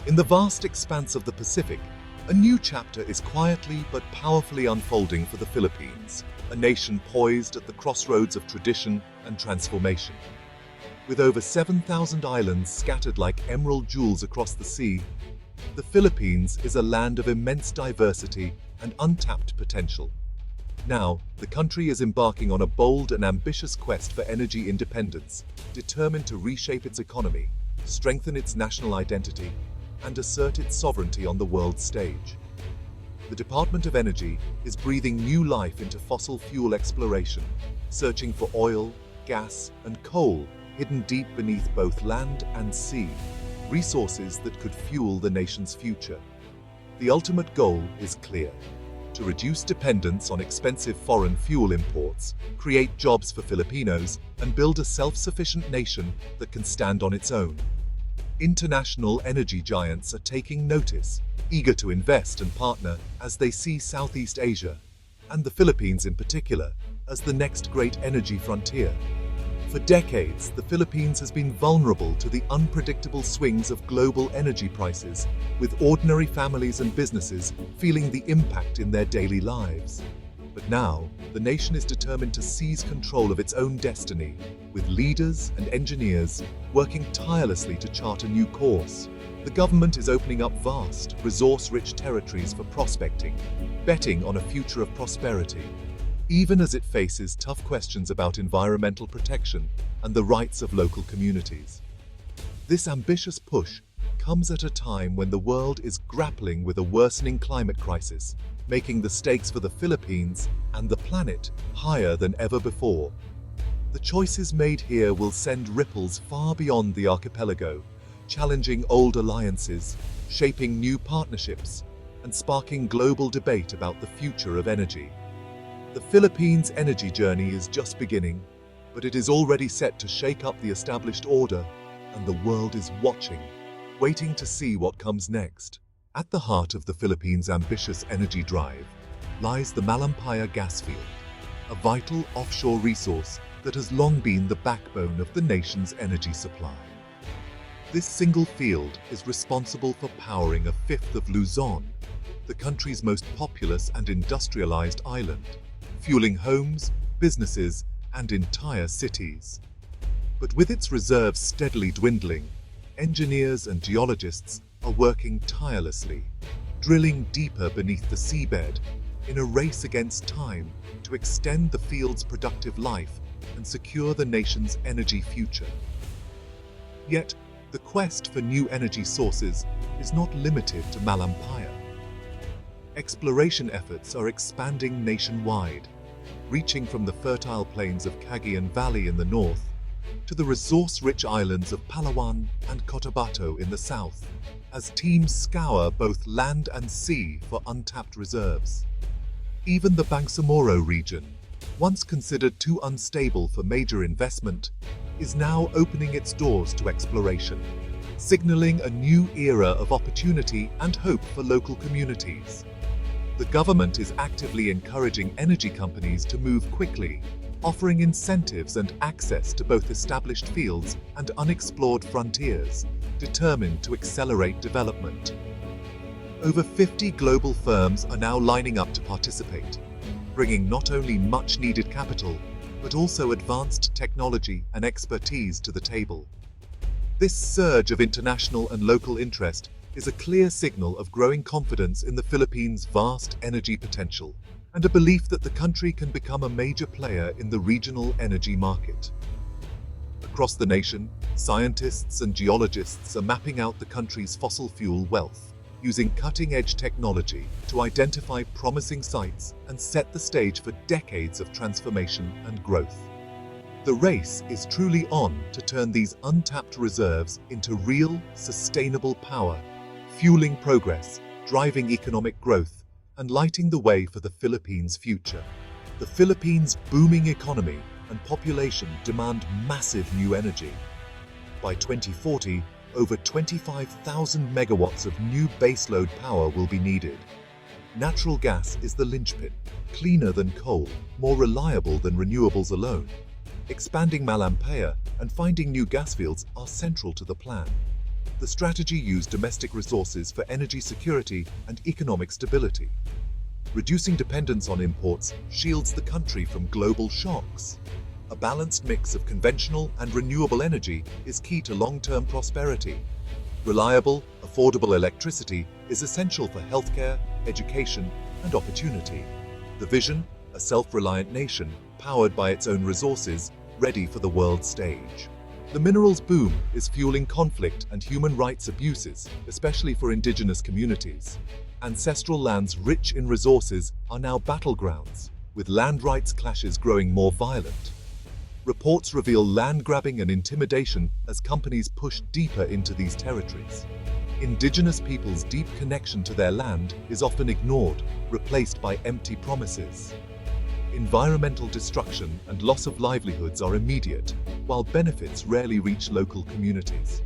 In the vast expanse of the Pacific, a new chapter is quietly but powerfully unfolding for the Philippines, a nation poised at the crossroads of tradition and transformation. With over 7,000 islands scattered like emerald jewels across the sea, the Philippines is a land of immense diversity and untapped potential. Now, the country is embarking on a bold and ambitious quest for energy independence, determined to reshape its economy, strengthen its national identity, and assert its sovereignty on the world stage. The Department of Energy is breathing new life into fossil fuel exploration, searching for oil, gas, and coal hidden deep beneath both land and sea, resources that could fuel the nation's future. The ultimate goal is clear: to reduce dependence on expensive foreign fuel imports, create jobs for Filipinos, and build a self-sufficient nation that can stand on its own. International energy giants are taking notice, eager to invest and partner as they see Southeast Asia, and the Philippines in particular, as the next great energy frontier. For decades, the Philippines has been vulnerable to the unpredictable swings of global energy prices, with ordinary families and businesses feeling the impact in their daily lives. But now, the nation is determined to seize control of its own destiny, with leaders and engineers working tirelessly to chart a new course. The government is opening up vast, resource-rich territories for prospecting, betting on a future of prosperity, even as it faces tough questions about environmental protection and the rights of local communities. This ambitious push comes at a time when the world is grappling with a worsening climate crisis, making the stakes for the Philippines and the planet higher than ever before. The choices made here will send ripples far beyond the archipelago, challenging old alliances, shaping new partnerships, and sparking global debate about the future of energy. The Philippines' energy journey is just beginning, but it is already set to shake up the established order, and the world is watching, waiting to see what comes next. At the heart of the Philippines' ambitious energy drive lies the Malampaya gas field, a vital offshore resource that has long been the backbone of the nation's energy supply. This single field is responsible for powering a fifth of Luzon, the country's most populous and industrialized island, fueling homes, businesses, and entire cities. But with its reserves steadily dwindling, engineers and geologists are working tirelessly, drilling deeper beneath the seabed in a race against time to extend the field's productive life and secure the nation's energy future. Yet, the quest for new energy sources is not limited to Malampaya. Exploration efforts are expanding nationwide, reaching from the fertile plains of Cagayan Valley in the north to the resource-rich islands of Palawan and Cotabato in the south, as teams scour both land and sea for untapped reserves. Even the Bangsamoro region, once considered too unstable for major investment, is now opening its doors to exploration, signaling a new era of opportunity and hope for local communities. The government is actively encouraging energy companies to move quickly, offering incentives and access to both established fields and unexplored frontiers, determined to accelerate development. Over 50 global firms are now lining up to participate, bringing not only much-needed capital, but also advanced technology and expertise to the table. This surge of international and local interest is a clear signal of growing confidence in the Philippines' vast energy potential and a belief that the country can become a major player in the regional energy market. Across the nation, scientists and geologists are mapping out the country's fossil fuel wealth, using cutting-edge technology to identify promising sites and set the stage for decades of transformation and growth. The race is truly on to turn these untapped reserves into real, sustainable power, fueling progress, driving economic growth, and lighting the way for the Philippines' future. The Philippines' booming economy and population demand massive new energy. By 2040, over 25,000 megawatts of new baseload power will be needed. Natural gas is the linchpin, cleaner than coal, more reliable than renewables alone. Expanding Malampaya and finding new gas fields are central to the plan. The strategy used domestic resources for energy security and economic stability. Reducing dependence on imports shields the country from global shocks. A balanced mix of conventional and renewable energy is key to long-term prosperity. Reliable, affordable electricity is essential for healthcare, education, and opportunity. The vision, a self-reliant nation, powered by its own resources, ready for the world stage. The minerals boom is fueling conflict and human rights abuses, especially for indigenous communities. Ancestral lands rich in resources are now battlegrounds, with land rights clashes growing more violent. Reports reveal land grabbing and intimidation as companies push deeper into these territories. Indigenous peoples' deep connection to their land is often ignored, replaced by empty promises. Environmental destruction and loss of livelihoods are immediate, while benefits rarely reach local communities.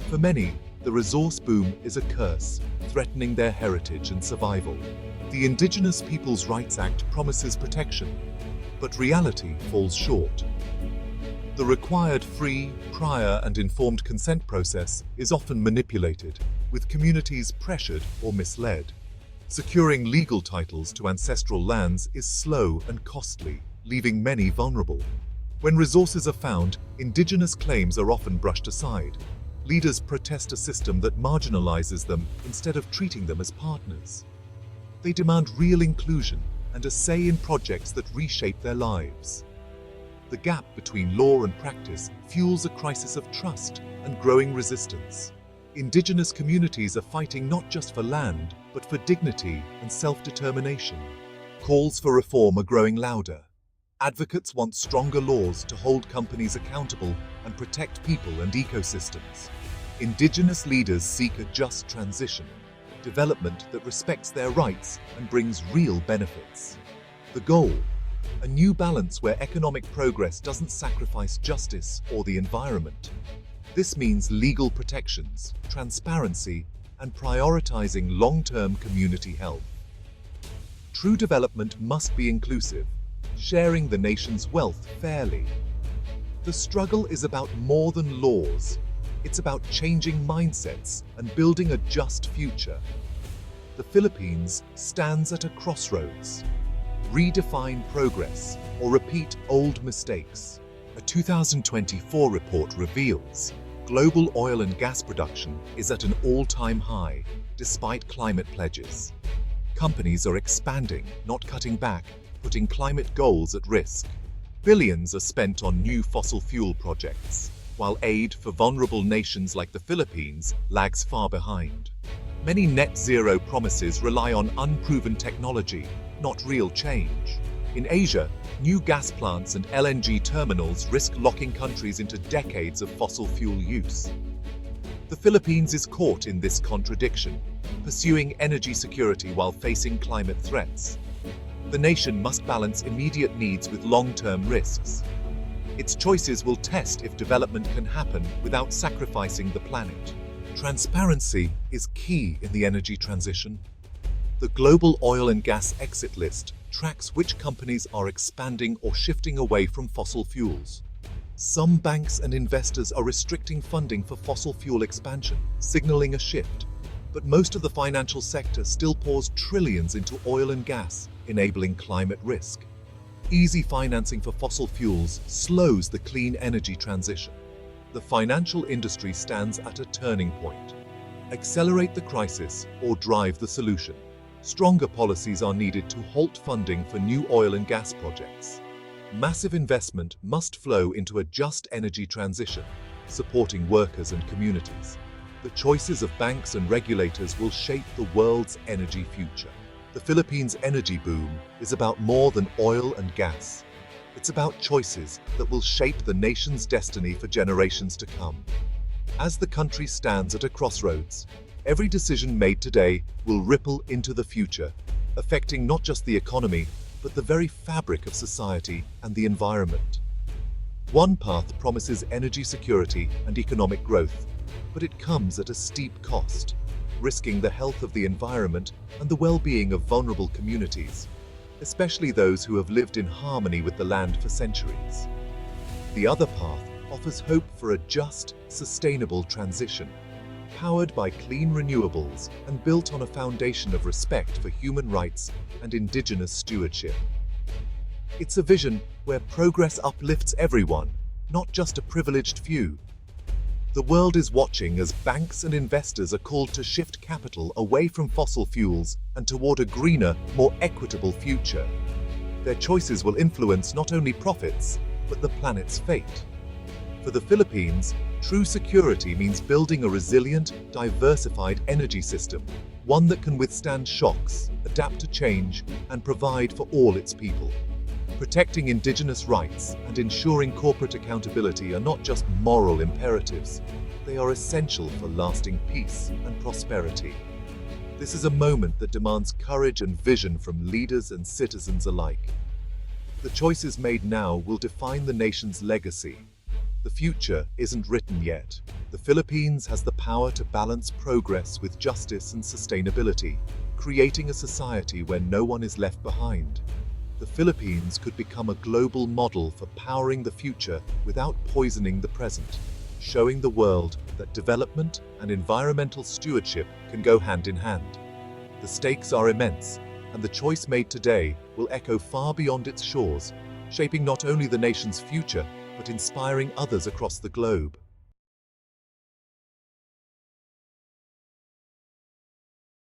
For many, the resource boom is a curse, threatening their heritage and survival. The Indigenous Peoples' Rights Act promises protection, but reality falls short. The required free, prior, and informed consent process is often manipulated, with communities pressured or misled. Securing legal titles to ancestral lands is slow and costly, leaving many vulnerable. When resources are found, indigenous claims are often brushed aside. Leaders protest a system that marginalizes them instead of treating them as partners. They demand real inclusion and a say in projects that reshape their lives. The gap between law and practice fuels a crisis of trust and growing resistance. Indigenous communities are fighting not just for land, but for dignity and self-determination. Calls for reform are growing louder. Advocates want stronger laws to hold companies accountable and protect people and ecosystems. Indigenous leaders seek a just transition, development that respects their rights and brings real benefits. The goal: a new balance where economic progress doesn't sacrifice justice or the environment. This means legal protections, transparency, and prioritizing long-term community health. True development must be inclusive, sharing the nation's wealth fairly. The struggle is about more than laws. It's about changing mindsets and building a just future. The Philippines stands at a crossroads. Redefine progress or repeat old mistakes. A 2024 report reveals global oil and gas production is at an all-time high, despite climate pledges. Companies are expanding, not cutting back, putting climate goals at risk. Billions are spent on new fossil fuel projects, while aid for vulnerable nations like the Philippines lags far behind. Many net zero promises rely on unproven technology, not real change. In Asia, new gas plants and LNG terminals risk locking countries into decades of fossil fuel use. The Philippines is caught in this contradiction, pursuing energy security while facing climate threats. The nation must balance immediate needs with long-term risks. Its choices will test if development can happen without sacrificing the planet. Transparency is key in the energy transition. The global oil and gas exit list tracks which companies are expanding or shifting away from fossil fuels. Some banks and investors are restricting funding for fossil fuel expansion, signaling a shift. But most of the financial sector still pours trillions into oil and gas, enabling climate risk. Easy financing for fossil fuels slows the clean energy transition. The financial industry stands at a turning point. Accelerate the crisis or drive the solution. Stronger policies are needed to halt funding for new oil and gas projects. Massive investment must flow into a just energy transition, supporting workers and communities. The choices of banks and regulators will shape the world's energy future. The Philippines' energy boom is about more than oil and gas. It's about choices that will shape the nation's destiny for generations to come. As the country stands at a crossroads, every decision made today will ripple into the future, affecting not just the economy, but the very fabric of society and the environment. One path promises energy security and economic growth, but it comes at a steep cost, risking the health of the environment and the well-being of vulnerable communities, especially those who have lived in harmony with the land for centuries. The other path offers hope for a just, sustainable transition, powered by clean renewables and built on a foundation of respect for human rights and indigenous stewardship. It's a vision where progress uplifts everyone, not just a privileged few. The world is watching as banks and investors are called to shift capital away from fossil fuels and toward a greener, more equitable future. Their choices will influence not only profits, but the planet's fate. For the Philippines, true security means building a resilient, diversified energy system, one that can withstand shocks, adapt to change, and provide for all its people. Protecting indigenous rights and ensuring corporate accountability are not just moral imperatives, they are essential for lasting peace and prosperity. This is a moment that demands courage and vision from leaders and citizens alike. The choices made now will define the nation's legacy. The future isn't written yet. The Philippines has the power to balance progress with justice and sustainability, creating a society where no one is left behind. The Philippines could become a global model for powering the future without poisoning the present, showing the world that development and environmental stewardship can go hand in hand. The stakes are immense, and the choice made today will echo far beyond its shores, shaping not only the nation's future, but inspiring others across the globe.